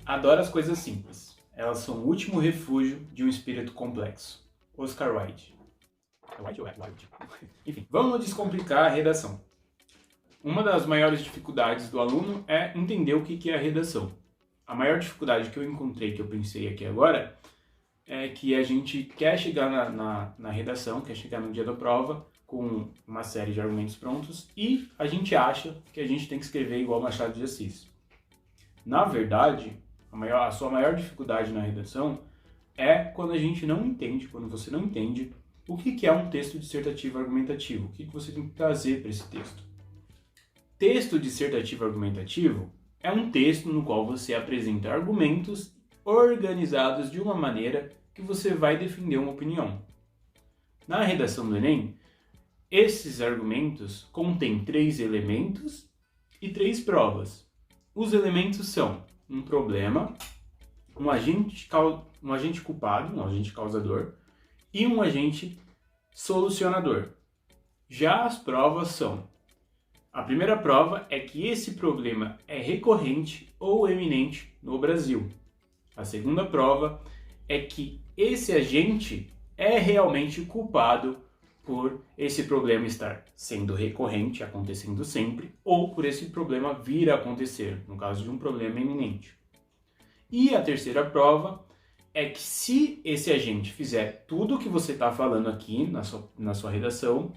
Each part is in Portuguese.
Adoro as coisas simples. Elas são o último refúgio de um espírito complexo. Oscar Wilde. É Wilde ou é Wilde? Enfim, vamos descomplicar a redação. Uma das maiores dificuldades do aluno é entender o que é a redação. A maior dificuldade que eu encontrei, que eu pensei aqui agora, é que a gente quer chegar na redação, quer chegar no dia da prova, com uma série de argumentos prontos, e a gente acha que a gente tem que escrever igual Machado de Assis. Na verdade, a sua maior dificuldade na redação é quando a gente não entende, quando você não entende o que é um texto dissertativo argumentativo, o que você tem que trazer para esse texto. Texto dissertativo argumentativo é um texto no qual você apresenta argumentos organizados de uma maneira que você vai defender uma opinião. Na redação do Enem, esses argumentos contêm 3 elementos e 3 provas. Os elementos são um problema, um agente culpado, um agente causador, e um agente solucionador. Já as provas são: a primeira prova é que esse problema é recorrente ou eminente no Brasil. A segunda prova é que esse agente é realmente culpado por esse problema estar sendo recorrente, acontecendo sempre, ou por esse problema vir a acontecer, no caso de um problema eminente. E a terceira prova é que se esse agente fizer tudo o que você está falando aqui na sua redação,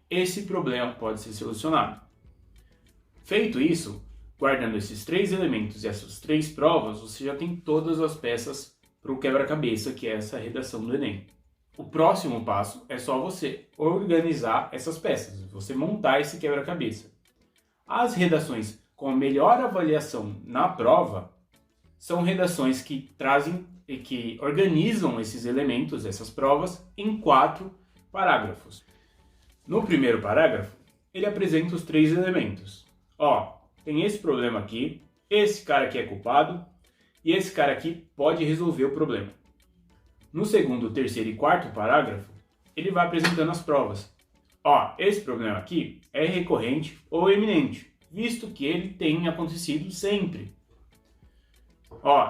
esse problema pode ser solucionado. Feito isso, guardando esses 3 elementos e essas 3 provas, você já tem todas as peças para o quebra-cabeça, que é essa redação do Enem. O próximo passo é só você organizar essas peças, você montar esse quebra-cabeça. As redações com a melhor avaliação na prova são redações que trazem e que organizam esses elementos, essas provas, em 4 parágrafos. No primeiro parágrafo, ele apresenta os 3 elementos. Tem esse problema aqui, esse cara aqui é culpado e esse cara aqui pode resolver o problema. No segundo, terceiro e quarto parágrafo, ele vai apresentando as provas. Esse problema aqui é recorrente ou eminente, visto que ele tem acontecido sempre.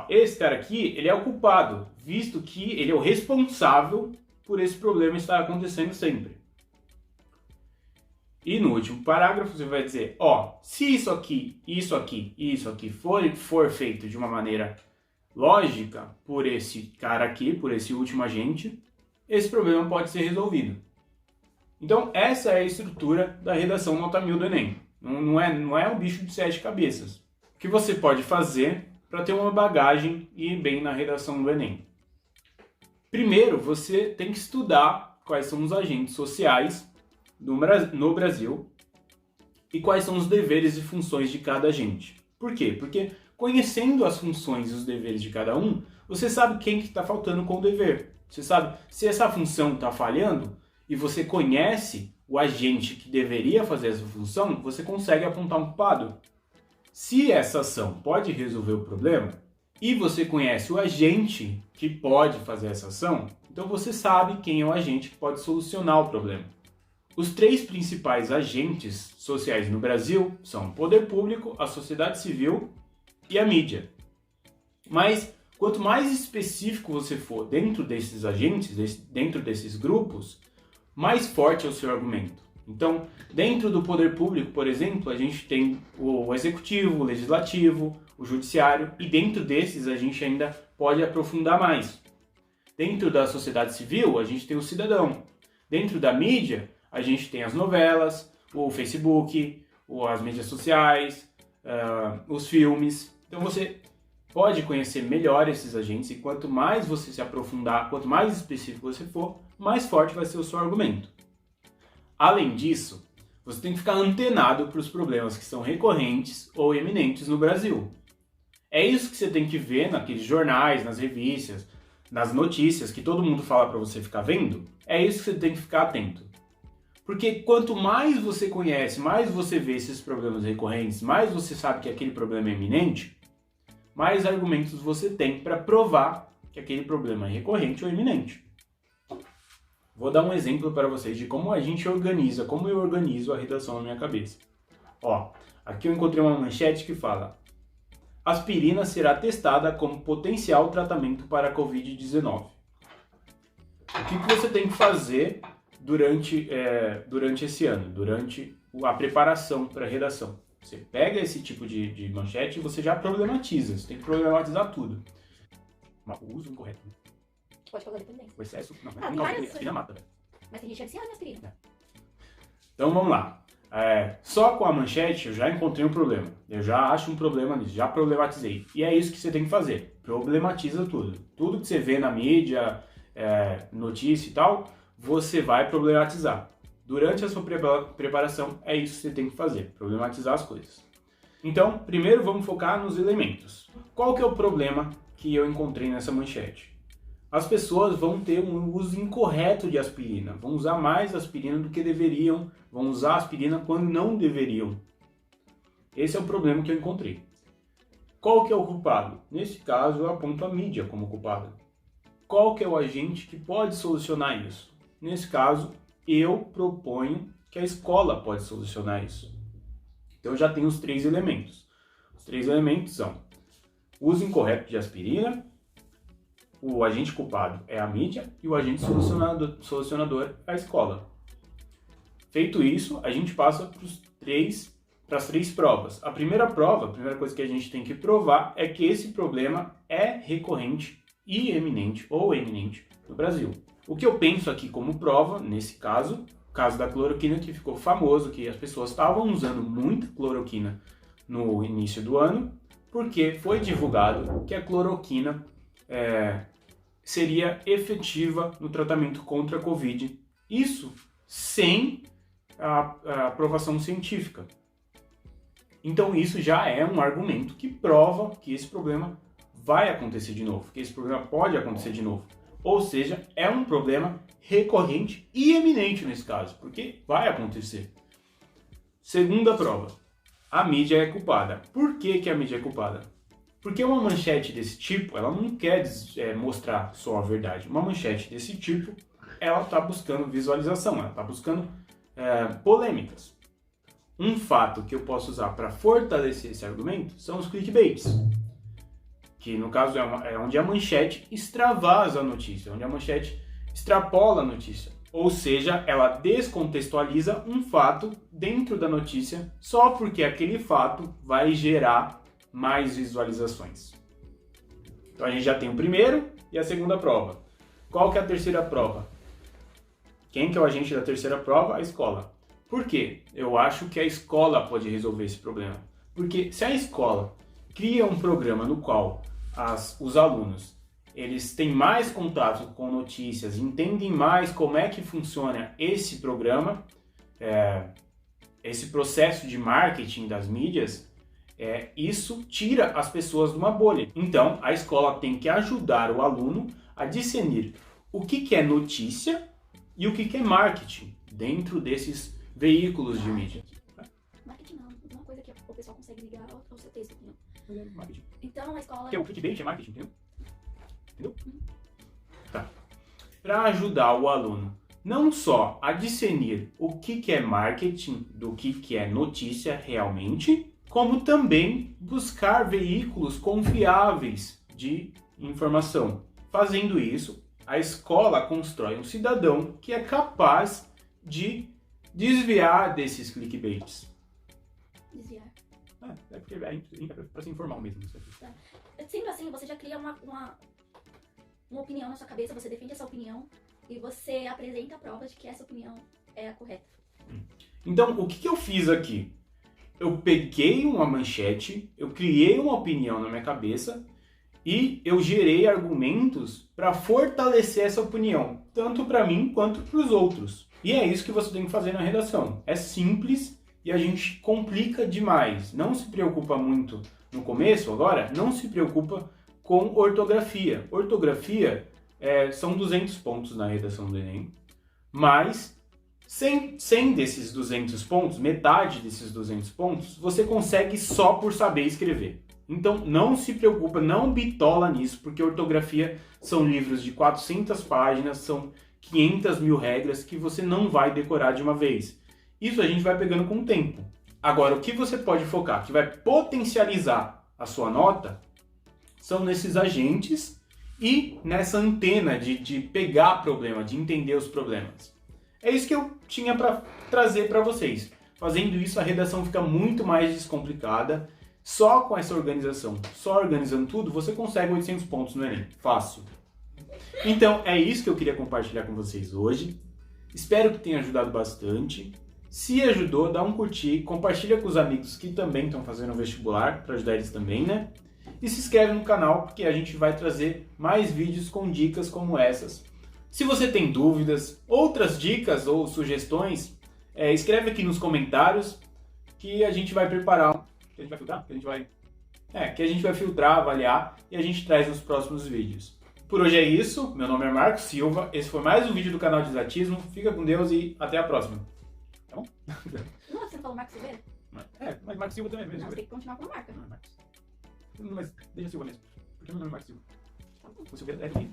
Esse cara aqui, ele é o culpado, visto que ele é o responsável por esse problema estar acontecendo sempre. E no último parágrafo você vai dizer, se isso aqui, isso aqui e isso aqui for feito de uma maneira lógica por esse cara aqui, por esse último agente, esse problema pode ser resolvido. Então essa é a estrutura da redação nota 1000 do Enem. Não é um bicho de 7 cabeças. O que você pode fazer para ter uma bagagem e ir bem na redação do Enem? Primeiro, você tem que estudar quais são os agentes sociais no Brasil e quais são os deveres e funções de cada agente. Por quê? Porque conhecendo as funções e os deveres de cada um, você sabe quem que está faltando com o dever. Você sabe se essa função está falhando e você conhece o agente que deveria fazer essa função, você consegue apontar um culpado. Se essa ação pode resolver o problema e você conhece o agente que pode fazer essa ação, então você sabe quem é o agente que pode solucionar o problema. Os 3 principais agentes sociais no Brasil são o poder público, a sociedade civil e a mídia. Mas quanto mais específico você for dentro desses agentes, dentro desses grupos, mais forte é o seu argumento. Então, dentro do poder público, por exemplo, a gente tem o executivo, o legislativo, o judiciário, e dentro desses a gente ainda pode aprofundar mais. Dentro da sociedade civil, a gente tem o cidadão. Dentro da mídia, a gente tem as novelas, o Facebook, as mídias sociais, os filmes. Então você pode conhecer melhor esses agentes e quanto mais você se aprofundar, quanto mais específico você for, mais forte vai ser o seu argumento. Além disso, você tem que ficar antenado para os problemas que são recorrentes ou eminentes no Brasil. É isso que você tem que ver naqueles jornais, nas revistas, nas notícias que todo mundo fala para você ficar vendo. É isso que você tem que ficar atento. Porque quanto mais você conhece, mais você vê esses problemas recorrentes, mais você sabe que aquele problema é iminente, mais argumentos você tem para provar que aquele problema é recorrente ou iminente. Vou dar um exemplo para vocês de como a gente organiza, como eu organizo a redação na minha cabeça. Aqui eu encontrei uma manchete que fala: aspirina será testada como potencial tratamento para a Covid-19. O que você tem que fazer durante esse ano, durante a preparação para a redação? Você pega esse tipo de manchete e você já problematiza. Você tem que problematizar tudo. O uso incorreto. Pode causar dependência. O excesso... Não, Ah, não várias aspirina mata, velho. Mas tem gente que é viciada em aspirina. Então vamos lá. Só com a manchete eu já encontrei um problema. Eu já acho um problema nisso, já problematizei. E é isso que você tem que fazer. Problematiza tudo. Tudo que você vê na mídia, notícia e tal, você vai problematizar. Durante a sua preparação, é isso que você tem que fazer. Problematizar as coisas. Então, primeiro vamos focar nos elementos. Qual que é o problema que eu encontrei nessa manchete? As pessoas vão ter um uso incorreto de aspirina, vão usar mais aspirina do que deveriam, vão usar aspirina quando não deveriam. Esse é o problema que eu encontrei. Qual que é o culpado? Nesse caso, eu aponto a mídia como culpada. Qual que é o agente que pode solucionar isso? Nesse caso, eu proponho que a escola pode solucionar isso. Então eu já tenho os 3 elementos. Os 3 elementos são uso incorreto de aspirina, o agente culpado é a mídia e o agente solucionador é a escola. Feito isso, a gente passa para as 3 provas. A primeira coisa que a gente tem que provar é que esse problema é recorrente e eminente no Brasil. O que eu penso aqui como prova, nesse caso, o caso da cloroquina, que ficou famoso, que as pessoas estavam usando muita cloroquina no início do ano, porque foi divulgado que a cloroquina seria efetiva no tratamento contra a Covid. Isso sem a aprovação científica. Então isso já é um argumento que prova que esse problema vai acontecer de novo, que esse problema pode acontecer de novo. Ou seja, é um problema recorrente e eminente nesse caso, porque vai acontecer. Segunda prova, a mídia é culpada. Por que a mídia é culpada? Porque uma manchete desse tipo, ela não quer mostrar só a verdade. Uma manchete desse tipo, ela está buscando visualização, ela está buscando polêmicas. Um fato que eu posso usar para fortalecer esse argumento são os clickbaits, que no caso é onde a manchete extravasa a notícia, onde a manchete extrapola a notícia. Ou seja, ela descontextualiza um fato dentro da notícia só porque aquele fato vai gerar mais visualizações. Então a gente já tem o primeiro e a segunda prova. Qual que é a terceira prova? Quem que é o agente da terceira prova? A escola. Por quê? Eu acho que a escola pode resolver esse problema. Porque se a escola cria um programa no qual os alunos eles têm mais contato com notícias, entendem mais como é que funciona esse programa, esse processo de marketing das mídias, isso tira as pessoas de uma bolha. Então, a escola tem que ajudar o aluno a discernir o que é notícia e o que é marketing dentro desses veículos de mídia. Marketing não, uma coisa que o pessoal consegue ligar ao seu texto, entendeu? Marketing. Então a escola... Que é o clickbait, é marketing, entendeu? Tá. Para ajudar o aluno não só a discernir o que é marketing do que é notícia realmente, como também buscar veículos confiáveis de informação. Fazendo isso, a escola constrói um cidadão que é capaz de desviar desses clickbaits. Desviar. É porque é para ser informal mesmo. Tá. Sendo assim, você já cria uma opinião na sua cabeça, você defende essa opinião e você apresenta provas de que essa opinião é a correta. Então, o que eu fiz aqui? Eu peguei uma manchete, eu criei uma opinião na minha cabeça e eu gerei argumentos para fortalecer essa opinião, tanto para mim quanto para os outros. E é isso que você tem que fazer na redação. É simples e a gente complica demais. Não se preocupa muito no começo, agora, não se preocupa com ortografia. Ortografia são 200 pontos na redação do Enem, mas 100 desses 200 pontos, metade desses 200 pontos, você consegue só por saber escrever. Então não se preocupa, não bitola nisso, porque ortografia são livros de 400 páginas, são 500 mil regras que você não vai decorar de uma vez. Isso a gente vai pegando com o tempo. Agora, o que você pode focar, que vai potencializar a sua nota são nesses agentes e nessa antena de pegar problema, de entender os problemas. É isso que eu tinha para trazer para vocês. Fazendo isso, a redação fica muito mais descomplicada. Só com essa organização, só organizando tudo, você consegue 800 pontos no Enem. Fácil. Então, é isso que eu queria compartilhar com vocês hoje. Espero que tenha ajudado bastante. Se ajudou, dá um curtir, compartilha com os amigos que também estão fazendo o vestibular, para ajudar eles também, né? E se inscreve no canal, porque a gente vai trazer mais vídeos com dicas como essas. Se você tem dúvidas, outras dicas ou sugestões, escreve aqui nos comentários que a gente vai preparar. Que a gente vai filtrar? Que a gente vai filtrar, avaliar e a gente traz nos próximos vídeos. Por hoje é isso. Meu nome é Marcos Silva. Esse foi mais um vídeo do canal Desatismo. Fica com Deus e até a próxima. Tá bom? Não, você falou Marcos Silveira? Mas Marcos Silva também é mesmo. Não, você tem que continuar com a marca. Não, é Marcos. Mas deixa Silva mesmo. Porque meu nome é Marcos Silva. O Silveira é também.